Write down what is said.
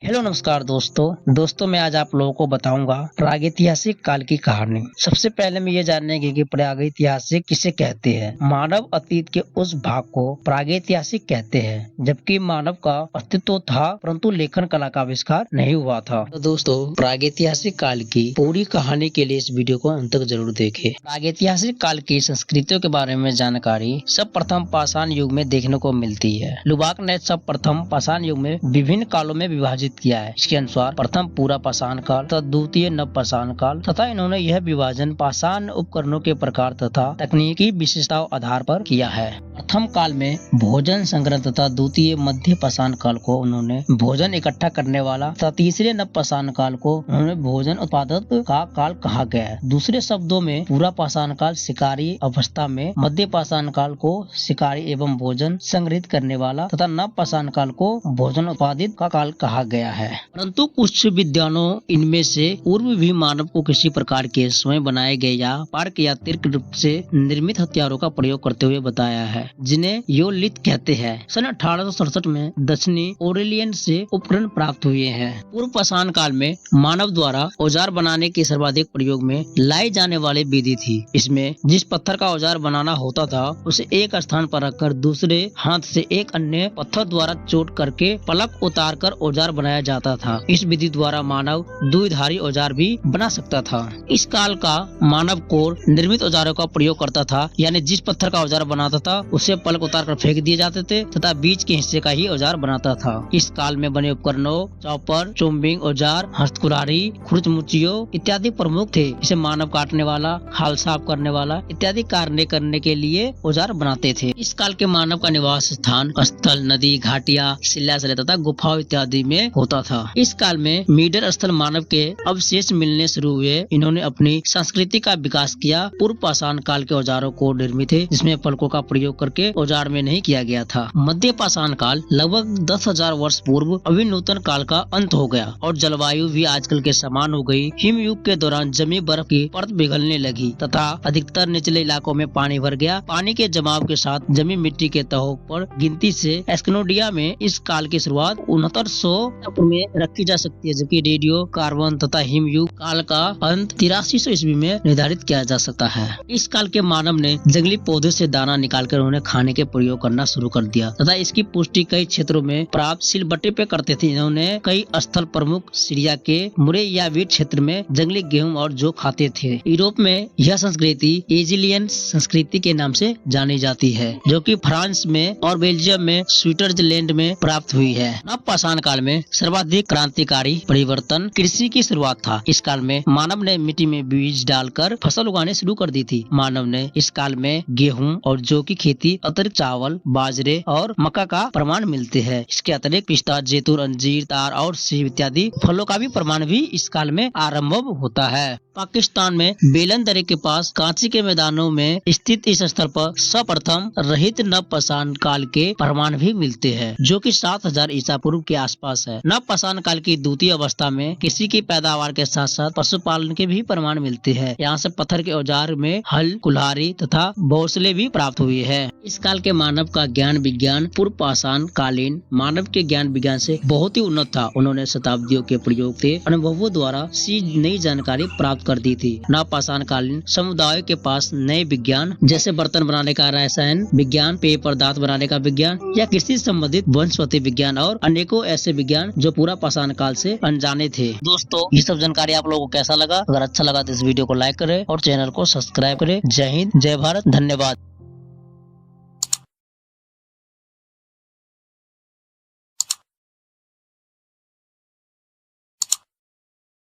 Hello नमस्कार दोस्तों मैं आज आप लोगों को बताऊंगा प्रागैतिहासिक काल की कहानी। सबसे पहले मैं ये जानेंगे कि प्रागैतिहासिक किसे कहते हैं। मानव अतीत के उस भाग को प्रागैतिहासिक कहते हैं जबकि मानव का अस्तित्व था परंतु लेखन कला का आविष्कार नहीं हुआ था। तो दोस्तों प्रागैतिहासिक काल की पूरी कहानी के लिए इस वीडियो को अंत तक जरूर देखें। प्रागैतिहासिक काल की संस्कृतियों के बारे में जानकारी सर्वप्रथम पाषाण युग में देखने को मिलती है। लुबाक ने सर्वप्रथम पाषाण युग में विभिन्न कालों में विभाजित किया है। इसके अनुसार प्रथम पूरा पाषाण काल तथा द्वितीय नव पाषाण काल तथा इन्होंने यह विभाजन पाषाण उपकरणों के प्रकार तथा तकनीकी विशेषताओं आधार पर किया है। प्रथम काल में भोजन संग्रह तथा द्वितीय मध्य पाषाण काल को उन्होंने भोजन इकट्ठा करने वाला तथा तीसरे नव पाषाण काल को उन्होंने भोजन उत्पादक का काल कहा गया है। दूसरे शब्दों में पूरा पाषाण काल शिकारी अवस्था में, मध्य पाषाण काल को शिकारी एवं भोजन संग्रहित करने वाला तथा नव पाषाण काल को भोजन उत्पादित का काल कहा गया है। परंतु कुछ विद्वानों इनमें से पूर्व भी मानव को किसी प्रकार के स्वयं बनाए गए या पार्क या तीर्थ रूप से निर्मित हथियारों का प्रयोग करते हुए बताया है, जिन्हें योलिथ कहते हैं। सन 1867 में दक्षिणी ओरेलियन से उपकरण प्राप्त हुए हैं। पूर्व पाषाण काल में मानव द्वारा औजार बनाने के सर्वाधिक प्रयोग में लाई जाने वाली विधि थी। इसमें जिस पत्थर का औजार बनाना होता था उसे एक स्थान पर रखकर दूसरे हाथ से एक अन्य पत्थर द्वारा चोट करके पलक उतार कर औजार बनाया जाता था। इस विधि द्वारा मानव द्विधारी औजार भी बना सकता था। इस काल का मानव कोर निर्मित औजारों का प्रयोग करता था, यानी जिस पत्थर का औजार बनाता था उसे पलक उतार कर फेंक दिए जाते थे तथा बीच के हिस्से का ही औजार बनाता था। इस काल में बने उपकरणों चॉपर, चोम्बिंग औजार, हस्तकुल्हाड़ी, खुरचमुचियों इत्यादि प्रमुख थे। इसे मानव काटने वाला, खाल साफ करने वाला इत्यादि कार्य करने के लिए औजार बनाते थे। इस काल के मानव का निवास स्थान स्थल, नदी, घाटियां, शिलाशैल तथा गुफाओं इत्यादि में होता था। इस काल में मीडर स्थल मानव के अवशेष मिलने शुरू हुए। इन्होंने अपनी संस्कृति का विकास किया। पूर्व पाषाण काल के औजारों को निर्मित थे जिसमें पलकों का प्रयोग करके औजार में नहीं किया गया था। मध्य पाषाण काल लगभग 10,000 वर्ष पूर्व अभिनूतन काल का अंत हो गया और जलवायु भी आजकल के समान हो गई। हिम युग के दौरान जमी बर्फ की परत पिघलने लगी तथा अधिकतर निचले इलाकों में पानी भर गया। पानी के जमाव के साथ जमी मिट्टी के तहों पर गिनती से एस्कनोडिया में इस काल की शुरुआत 6900 में रखी जा सकती है, जबकि रेडियो कार्बन तथा हिमयुग काल का अंत 8300 ईस्वी में निर्धारित किया जा सकता है। इस काल के मानव ने जंगली पौधे से दाना निकालकर उन्हें खाने के प्रयोग करना शुरू कर दिया तथा इसकी पुष्टि कई क्षेत्रों में प्राप्त सिलबट्टे पे करते थे। इन्होंने कई स्थल प्रमुख सीरिया के मुरेयावीट क्षेत्र में जंगली गेहूं और जौ खाते थे। यूरोप में यह संस्कृति एजिलियन संस्कृति के नाम से जानी जाती है, जो कि फ्रांस में और बेल्जियम में स्विट्जरलैंड में प्राप्त हुई है। नव पाषाण काल में सर्वाधिक क्रांतिकारी परिवर्तन कृषि की शुरुआत था। इस काल में मानव ने मिट्टी में बीज डालकर फसल उगाने शुरू कर दी थी। मानव ने इस काल में गेहूं और जौ की खेती अतिरिक्त चावल, बाजरे और मक्का का प्रमाण मिलते हैं। इसके अतिरिक्त पिस्ता, जैतून, अंजीर, तार और सेब इत्यादि फलों का भी प्रमाण भी इस काल में आरंभ होता है। पाकिस्तान में बेलन दर्रे के पास कांची के मैदानों में स्थित इस स्थल पर सर्वप्रथम रहित नव पाषाण काल के प्रमाण भी मिलते हैं, जो कि 7000 ईसा पूर्व के आसपास है। नव पाषाण काल की द्वितीय अवस्था में कृषि की पैदावार के साथ साथ पशुपालन के भी प्रमाण मिलते हैं। यहाँ से पत्थर के औजार में हल, कुल्हाड़ी तथा बौसले भी प्राप्त हुए हैं। इस काल के मानव का ज्ञान विज्ञान पूर्व पाषाण कालीन मानव के ज्ञान विज्ञान से बहुत ही उन्नत था। उन्होंने शताब्दियों के प्रयोग के अनुभवों द्वारा नई जानकारी प्राप्त कर दी थी। नव पाषाण कालीन समुदाय के पास नए विज्ञान जैसे बर्तन बनाने का रसायन विज्ञान, पेय पदार्थ बनाने का विज्ञान या कृषि संबंधित वनस्पति विज्ञान और अनेकों ऐसे विज्ञान जो पूरा पाषाण काल से अनजाने थे। दोस्तों ये सब जानकारी आप लोगों को कैसा लगा? अगर अच्छा लगा तो इस वीडियो को लाइक करें और चैनल को सब्सक्राइब करें। जय हिंद, जय भारत, धन्यवाद।